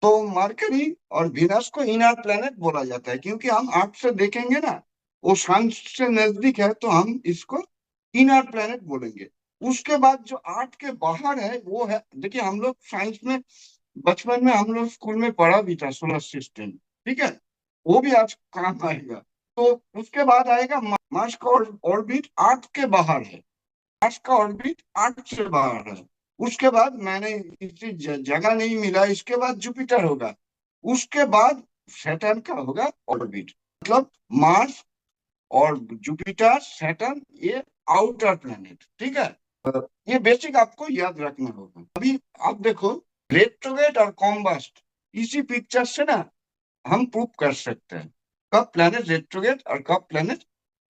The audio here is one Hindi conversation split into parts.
तो मरकरी और वीनस को इनर प्लेनेट बोला जाता है, क्योंकि हम अर्थ से देखेंगे ना, वो सन से नजदीक है, तो हम इसको इनर प्लेनेट बोलेंगे। उसके बाद जो अर्थ के बाहर है वो है, देखिए हम लोग साइंस में बचपन में हम लोग स्कूल में पढ़ा भी था सोलर सिस्टम, ठीक है, वो भी आज काम आएगा। तो उसके बाद आएगा मार्स का ऑर्बिट अर्थ के बाहर है, मार्स का ऑर्बिट अर्थ से बाहर है। उसके बाद मैंने किसी जगह नहीं मिला, इसके बाद जुपिटर होगा, उसके बाद सैटर्न का होगा ऑर्बिट। मतलब मार्स और जुपिटर सैटर्न ये आउटर प्लेनेट, ठीक है। ये बेसिक आपको याद रखना होगा। अभी आप देखो, रेट्रोगेट और कॉम्बस्ट, इसी पिक्चर से ना हम प्रूव कर सकते हैं कब प्लेनेट रेट्रोगेट और कब प्लेनेट।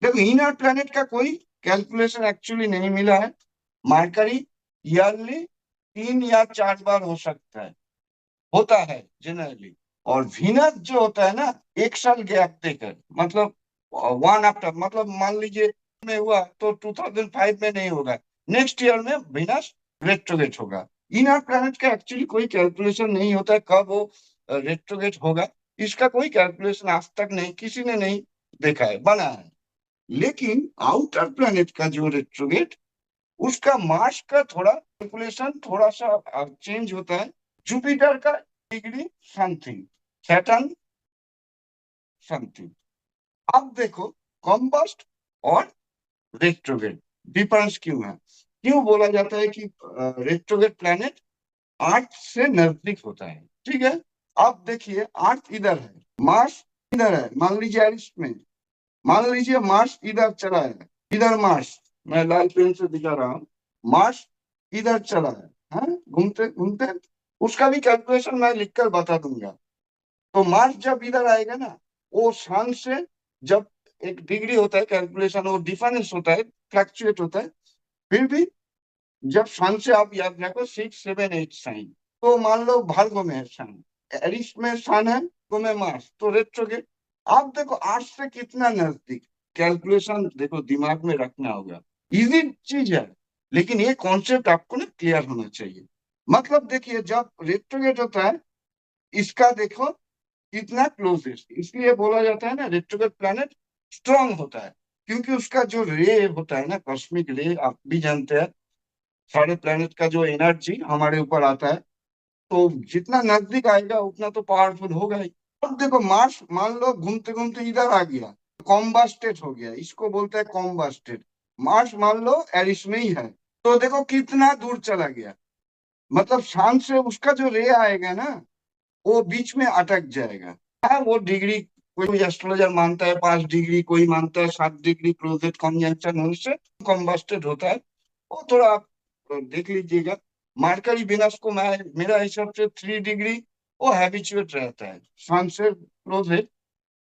देखो इनर प्लेनेट का कोई कैलकुलेशन एक्चुअली नहीं मिला है। मरकरी ईयरली 3 या 4 बार हो सकता है, होता है जनरली। और वीनस जो होता है ना, 1 साल गैप देकर, मतलब वन आफ्टर, मतलब मान लीजिए में हुआ तो 2005 में नहीं होगा, नेक्स्ट ईयर में वीनस रेट्रोगेट होगा। इनर प्लैनेट का एक्चुअली कोई कैलकुलेशन नहीं होता है कब वो रेट्रोगेट होगा। इसका कोई कैलकुलेशन आज तक नहीं, किसी ने नहीं देखा है, बना है। लेकिन आउटर प्लैनेट का जो रेट्रोगेट, उसका मार्स का थोड़ा कैलकुलेशन थोड़ा सा चेंज होता है। जुपिटर का डिग्री समथिंग, सैटर्न समथिंग। अब देखो कॉम्बस्ट और रेट्रोगेट डिफरेंस क्यों है, क्यों बोला जाता है कि रेट्रोगेट प्लैनेट अर्थ से नजदीक होता है, ठीक है। अब देखिए अर्थ इधर है, मार्स इधर है, मान लीजिए एरिस में, मान लीजिए मार्स इधर चला है, इधर मार्स, मैं लाल पेन से दिखा रहा हूँ, मार्स इधर चला है, हाँ? घूमते घूमते, उसका भी कैलकुलेशन मैं लिखकर बता दूंगा। तो मार्स जब इधर आएगा ना, वो सन से जब एक डिग्री होता है कैलकुलेशन, वो डिफरेंस होता है, फ्लक्चुएट होता है। फिर भी जब सन से आप याद रखो 6, 7, 8 साइन, तो मान लो भार्गो में है सन, एरिस में सन है, तो में मार्स, तो रेट्रोगेट। आप देखो अर्थ से कितना नजदीक, कैलकुलेशन देखो दिमाग में रखना होगा। इजी चीज है, लेकिन ये कॉन्सेप्ट आपको ना क्लियर होना चाहिए। मतलब देखिए जब रेट्रोगेट होता है, इसका देखो कितना क्लोजेस्ट, इसलिए बोला जाता है ना रेट्रोगेट प्लैनेट स्ट्रांग होता है, क्योंकि उसका जो रे होता है ना, कॉस्मिक रे, आप भी जानते हैं सारे प्लैनेट का जो एनर्जी हमारे ऊपर आता है, तो जितना नजदीक आएगा उतना तो पावरफुल होगा ही। अब देखो मार्स मान लो घूमते घूमते इधर आ गया, कॉम्बास्टेट हो गया, इसको बोलते हैं कॉम्बास्टेट। मार्स मान लो एरिस में ही है, तो देखो कितना दूर चला गया। मतलब शाम से उसका जो रे आएगा ना, वो बीच में अटक जाएगा। हाँ वो डिग्री, कोई एस्ट्रोलॉजर मानता है 5 डिग्री, कोई मानता है 7 डिग्री क्लोजेट कंजंक्शन होने से कॉम्बस्टेड होता है। वो थोड़ा आप देख लीजिएगा। मरकरी विनस को मैं, मेरा हिसाब से 3 डिग्री वो हैबिचुएट रहता है, सन से क्लोजेट,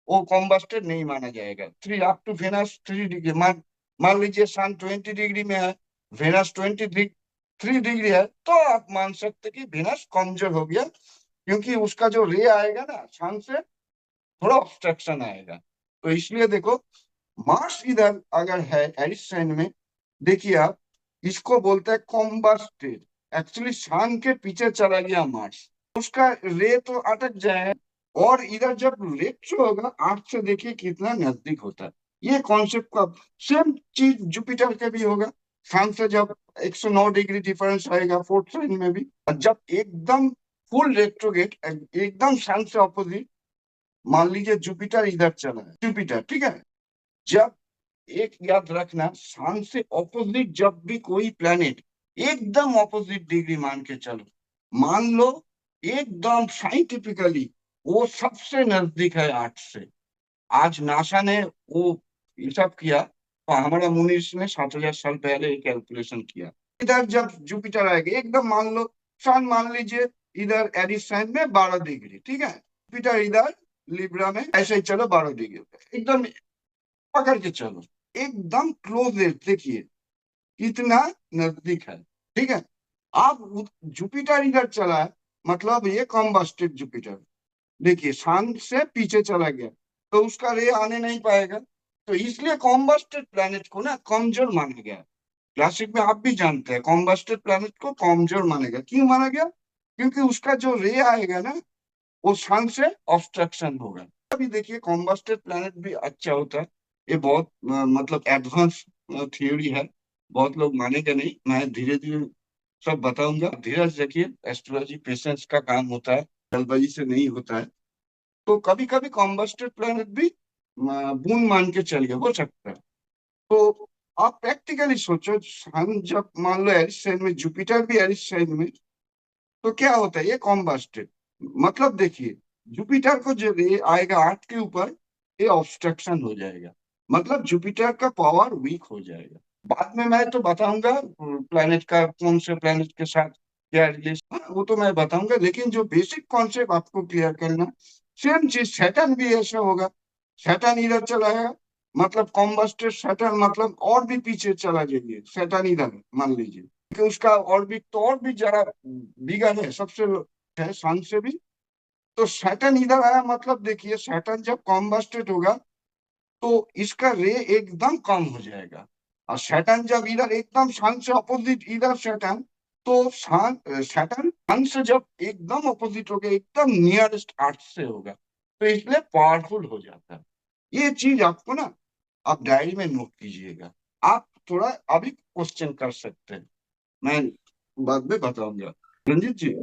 वो कॉम्बस्टेड नहीं माना जाएगा। 3 अप टू वेनस 3 डिग्री, मान मान लीजिए सन 20 डिग्री में है, वेनस 23 डिग्री है, तो आप मान सकते कि वेनस कमजोर हो गया, क्योंकि उसका जो रे आएगा ना सन से थोड़ा ऑब्स्ट्रक्शन आएगा। तो इसलिए देखो मार्स इधर अगर है एरिस साइन में, देखिए आप, इसको बोलते हैं कॉम्बस्टेड। एक्चुअली सन के पीछे चला गया मार्स, उसका रे तो अटक जाए, और इधर जब रेट्रो होगा अर्थ से, देखिए कितना नजदीक होता है। ये कॉन्सेप्ट का सेम चीज जुपिटर के भी होगा। सन से जब 109 डिग्री डिफरेंस आएगा फोर्थ साइन में भी, और जब एकदम फुल रेट्रोगेट, एकदम सन से ऑपोजिट, मान लीजिए जुपिटर इधर चला है, जुपिटर, ठीक है। जब, एक याद रखना, सन से ऑपोजिट जब भी कोई प्लेनेट, एकदम ऑपोजिट डिग्री मान के चलो, मान लो एकदम साइंटिफिकली वो सबसे नजदीक है अर्थ से। आज नासा ने वो हिसाब किया, तो हमारा मुनीष ने 7,000 साल पहले ये कैलकुलेशन किया। इधर जब जुपिटर आएगा एकदम, मान लो सन मान लीजिए इधर एरिस साइन में 12 डिग्री, ठीक है, जुपिटर इधर लिब्रा में, ऐसे ही चलो 12 डिग्री एकदम पकड़ के चलो, एकदम क्लोज है, देखिए कितना नजदीक है, ठीक है। आप जुपिटर इधर चला है, मतलब ये कॉम्बस्टेड जुपिटर, देखिए सन से पीछे चला गया, तो उसका रे आने नहीं पाएगा। तो इसलिए कॉम्बस्टेड प्लैनेट को ना कमजोर माना गया। क्लासिक में आप भी जानते हैं कॉम्बस्टेड प्लैनेट को कमजोर माना गया, क्यों माना गया, क्योंकि उसका जो रे आएगा ना, वो सन से ऑब्स्ट्रक्शन होगा। अभी देखिए कॉम्बस्टेड प्लैनेट भी अच्छा होता है। ये बहुत मतलब एडवांस थियोरी है, बहुत लोग मानेंगे नहीं, मैं धीरे धीरे सब बताऊंगा। धीरज रखिए, एस्ट्रोलॉजी पेशेंस का काम होता है, जल्दबाजी से नहीं होता है। तो कभी कभी कॉम्बस्टेड प्लैनेट भी बूंद मान के चलिए हो सकता है। तो आप प्रैक्टिकली सोचो, हम जब मान लो एरिस साइन में, जुपिटर भी एरिस साइन में, तो क्या होता है ये कॉम्बस्टेड, मतलब देखिए जुपिटर को जो रे आएगा आर्थ के ऊपर, ये ऑब्स्ट्रक्शन हो जाएगा, मतलब जुपिटर का पावर वीक हो जाएगा। बाद में मैं तो बताऊंगा प्लैनेट का कौन से प्लैनेट के साथ क्या रिलेशन, वो तो मैं बताऊंगा, लेकिन जो बेसिक कॉन्सेप्ट आपको क्लियर करना, सेम चीज सैटर्न भी ऐसा होगा। सैटर्न इधर चला है, मतलब कॉम्बस्टेड सैटर्न, मतलब और भी पीछे चला जाइए, सैटर्न इधर मान लीजिए कि उसका ऑर्बिट तो और भी जरा बिगर है, सबसे है सन से भी। तो सैटर्न इधर आया, मतलब देखिए सैटर्न जब कॉम्बस्टेड होगा तो इसका रे एकदम कम हो जाएगा। और सैटर्न जब इधर एकदम सन से अपोजिट इधर सैटर्न, तो सैटर्न सन से जब एकदम अपोजिट हो गया, एकदम नियरेस्ट अर्थ से होगा, तो इसलिए पावरफुल हो जाता है। ये चीज आपको ना, आप डायरी में नोट कीजिएगा। आप थोड़ा अभी क्वेश्चन कर सकते हैं, मैं बाद में बताऊंगा। रंजीत जी।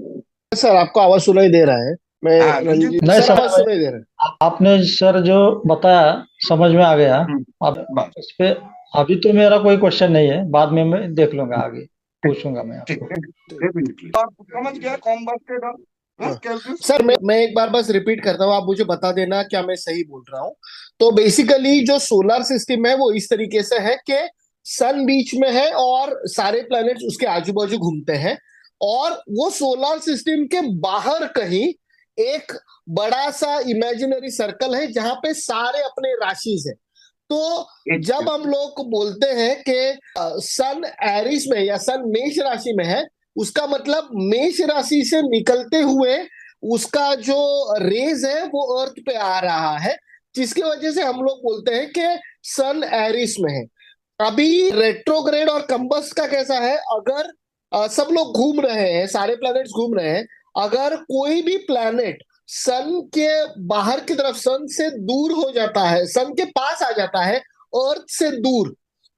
सर आपको आवाज सुनाई दे रहा है? मैं हाँ रंजीत। रंजीत नहीं सर, समझ आवाज में। सुनाई दे रहा है? आपने सर जो बताया समझ में आ गया। अब बस इस पे अभी तो मेरा कोई क्वेश्चन नहीं है, बाद में मैं देख लूंगा, आगे ठीक। पूछूंगा मैं ठीक आपको। डेफिनेटली आप समझ गया कॉम्बस्टेड और हाँ कैलकुलस। सर, मैं एक बार बस रिपीट करता हूँ, आप मुझे बता देना क्या मैं सही बोल रहा हूँ। तो बेसिकली जो सोलर सिस्टम है वो इस तरीके से है कि सन बीच में है और सारे प्लैनेट्स उसके आजू बाजू घूमते हैं। और वो सोलर सिस्टम के बाहर कहीं एक बड़ा सा इमेजिनरी सर्कल है जहां पे सारे अपने राशि है। तो जब हम लोग बोलते हैं कि सन एरिस में या सन मेष राशि में है, उसका मतलब मेष राशि से निकलते हुए उसका जो रेज है वो अर्थ पे आ रहा है, जिसकी वजह से हम लोग बोलते हैं कि सन एरिस में है। अभी रेट्रोग्रेड और कंबस का कैसा है, अगर सब लोग घूम रहे हैं, सारे प्लैनेट्स घूम रहे हैं, अगर कोई भी प्लैनेट सन के बाहर की तरफ, सन से दूर हो जाता है, सन के पास आ जाता है अर्थ से दूर,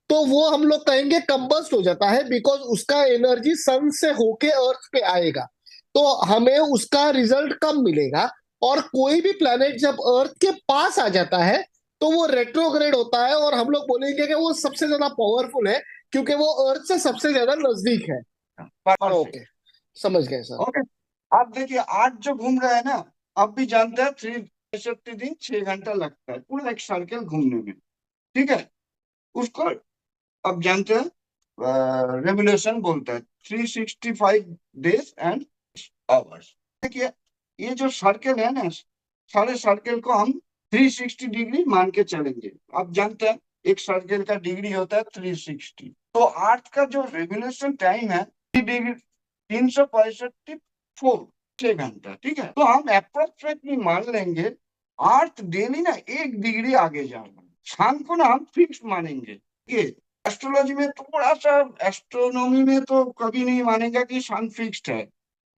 तो वो हम लोग कहेंगे कंबस्ट हो जाता है, बिकॉज उसका एनर्जी सन से होके अर्थ पे आएगा, तो हमें उसका रिजल्ट कम मिलेगा। और कोई भी प्लैनेट जब अर्थ के पास आ जाता है तो वो रेट्रोग्रेड होता है, और हम लोग बोलेंगे कि वो सबसे ज्यादा पावरफुल है, क्योंकि वो अर्थ से सबसे ज्यादा नजदीक है। परफेक्ट। ओके, समझ गए सर। ओके। आप देखिए आज जो घूम रहा है ना, आप भी जानते हैं 365 दिन 6 घंटा लगता है पूरा एक सर्कल घूमने में, ठीक है। उसको अब जानते हैं रेवोल्यूशन बोलता है, 365 डेज एंड आवर्स। देखिए ये जो सर्कल है ना, सारे सर्कल को हम 360 डिग्री मान के चलेंगे। आप जानते हैं एक सर्कल का डिग्री होता है 360। तो अर्थ का जो रेवोल्यूशन टाइम है 3 डिग्री, 365 4 6 घंटा, ठीक है। तो हम अप्रोक्सीमेटली मान लेंगे अर्थ डेली ना 1 डिग्री आगे जा रहा है। शाम को ना हम फिक्स मानेंगे। ये एस्ट्रोलॉजी में थोड़ा सा, एस्ट्रोनॉमी में तो कभी नहीं मानेगा कि सन फिक्स्ड है,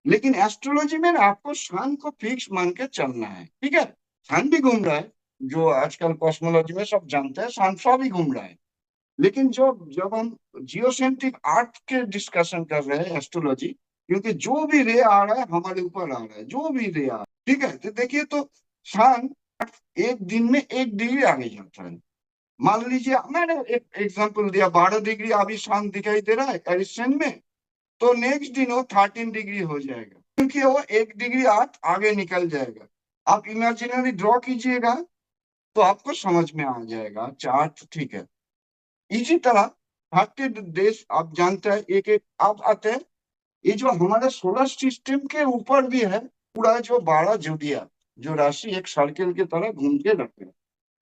लेकिन एस्ट्रोलॉजी में ना आपको सन को फिक्स मान के चलना है, ठीक है। सन भी घूम रहा है, जो आजकल कॉस्मोलॉजी में सब जानते हैं, सन सब भी घूम रहा है। लेकिन जो जब हम जियोसेंट्रिक आर्ट के डिस्कशन कर रहे हैं एस्ट्रोलॉजी, क्योंकि जो भी रे आ रहा है हमारे ऊपर आ रहा है, जो भी रे आ रहा है, ठीक है। तो देखिए तो सन एक दिन में 1 डिग्री आगे जाता है। मान लीजिए मैंने एक एग्जांपल दिया, 12 डिग्री अभी शांत दिखाई दे रहा है एरिसन में, तो नेक्स्ट दिन वो 13 डिग्री हो जाएगा, क्योंकि वो 1 डिग्री आगे निकल जाएगा। आप इमेजिनरी ड्रॉ कीजिएगा तो आपको समझ में आ जाएगा चार्ट, ठीक है। इसी तरह 30 डेज आप जानते हैं, एक एक आप आते हैं। ये जो हमारे सोलर सिस्टम के ऊपर भी है, पूरा जो 12 जोड़िया, जो राशि एक सर्किल की तरह घूम के रखते हैं,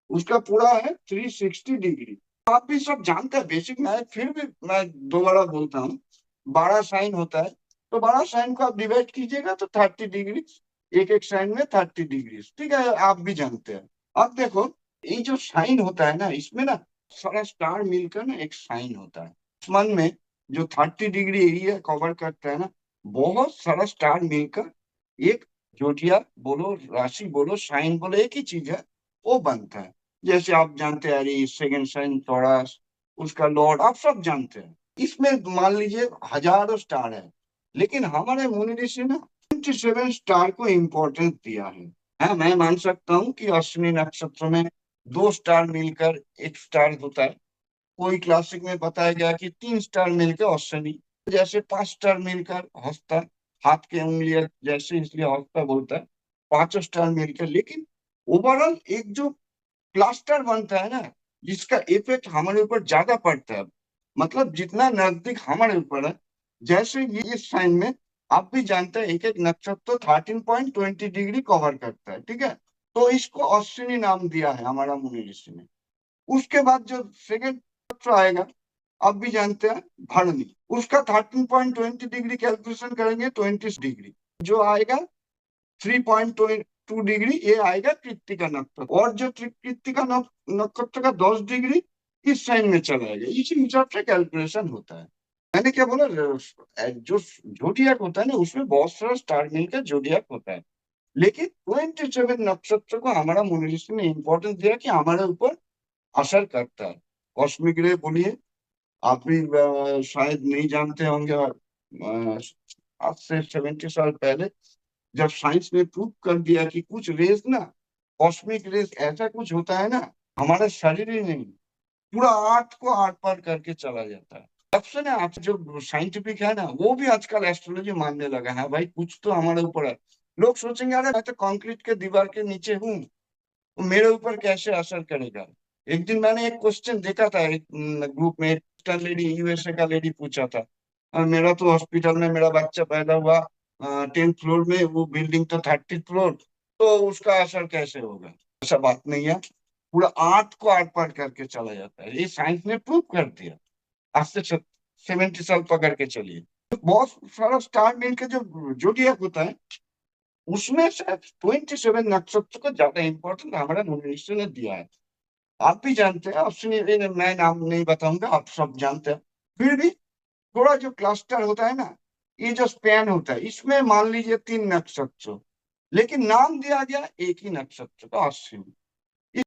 उसका पूरा है 360 डिग्री। आप भी सब जानते हैं बेसिक में है, फिर भी मैं दोबारा बोलता हूँ। 12 साइन होता है, तो 12 साइन को आप डिवाइड कीजिएगा तो 30 डिग्री, एक एक साइन में 30 डिग्री, ठीक है, आप भी जानते हैं। अब देखो ये जो साइन होता है ना, इसमें ना सारा स्टार मिलकर ना एक साइन होता है। आसमान में जो 30 डिग्री एरिया कवर करता है ना, बहुत सारा स्टार मिलकर एक जोटिया बोलो, राशि बोलो, साइन बोलो, एक ही चीज है, वो बनता है। जैसे आप जानते हैं एरीज, सेकंड साइन टॉरस, उसका लॉर्ड आप सब जानते हैं। इसमें मान लीजिए हजारों स्टार है, लेकिन हमारे मुनि ऋषि ने 27 स्टार को इम्पोर्टेंस दिया है। हाँ, मैं मान सकता हूँ कि अश्विनी नक्षत्र में 2 स्टार मिलकर एक स्टार होता है। कोई क्लासिक में बताया गया कि 3 स्टार मिलकर अश्विनी, जैसे 5 स्टार मिलकर हस्ता, हाथ के उंगलियां जैसे, इसलिए हस्ता बोलता है, 5 स्टार मिलकर। लेकिन ओवरऑल एक जो क्लस्टर बनता है ना, जिसका इफेक्ट हमारे ऊपर ज्यादा पड़ता है, मतलब जितना नजदीक हमारे ऊपर है, जैसे ये इस साइन में आप भी जानते हैं एक एक नक्षत्र 13.20 डिग्री कवर करता है, ठीक है। तो इसको अश्विनी नाम दिया है हमारा मुनि ऋषि ने। उसके बाद जो सेकंड नक्षत्र आएगा, आप भी जानते हैं भरणी, उसका 13.20 डिग्री कैलकुलेशन करेंगे 20 डिग्री, जो आएगा 3.2 डिग्री, ये आएगा कृत्तिका नक्षत्र। और जो कृत्तिका नक्षत्र का 10 डिग्री इस साइन में चला जाएगा। इसी हिसाब से कैलकुलेशन होता है। मैंने क्या बोला, जो जोडियाक होता है ना, उसमें बहुत सारा स्टार मिलकर जोडियाक होता है। लेकिन 27 नक्षत्र को हमारा मुनि ऋषि ने इंपॉर्टेंस दिया कि हमारे ऊपर असर करता है। कॉस्मिक रे बोलिए, आप भी शायद नहीं जानते होंगे। आज से 70 साल पहले जब साइंस ने प्रूव कर दिया कि कुछ रेस ना, कॉस्मिक रेस ऐसा कुछ होता है ना, हमारा शरीर ही नहीं, पूरा आर्ट को आर पार करके चला जाता है। तब से ना आज जो साइंटिफिक है ना, वो भी आजकल एस्ट्रोलॉजी मानने लगा है, भाई कुछ तो हमारे ऊपर है। लोग सोचेंगे अरे मैं तो कंक्रीट के दीवार के नीचे हूँ, तो मेरे ऊपर कैसे असर करेगा। एक दिन मैंने एक क्वेश्चन देखा था, एक ग्रुप में एक लेडी, यूएसए का लेडी पूछा था, मेरा तो हॉस्पिटल में मेरा बच्चा पैदा हुआ 10th फ्लोर में, वो बिल्डिंग तो 30th फ्लोर, तो उसका असर कैसे होगा। ऐसा बात नहीं है, पूरा आर्ट को आर पार करके चला जाता है। ये साइंस ने प्रूव कर दिया। आज से 70 साल पकड़ के चलिए। बहुत सारा स्टार मिलकर जो जोडियाक होता है, उसमें से 27 नक्षत्र को ज्यादा इंपॉर्टेंट हमारा न्यूमरिस्ट ने दिया है। आप भी जानते हैं, अश्विनी, मैं नाम नहीं बताऊंगा, आप सब जानते हैं। फिर भी थोड़ा जो क्लस्टर होता है ना, ये जो स्पैन होता है, इसमें मान लीजिए 3 नक्षत्र, लेकिन नाम दिया गया एक ही नक्षत्र का, अश्विनी।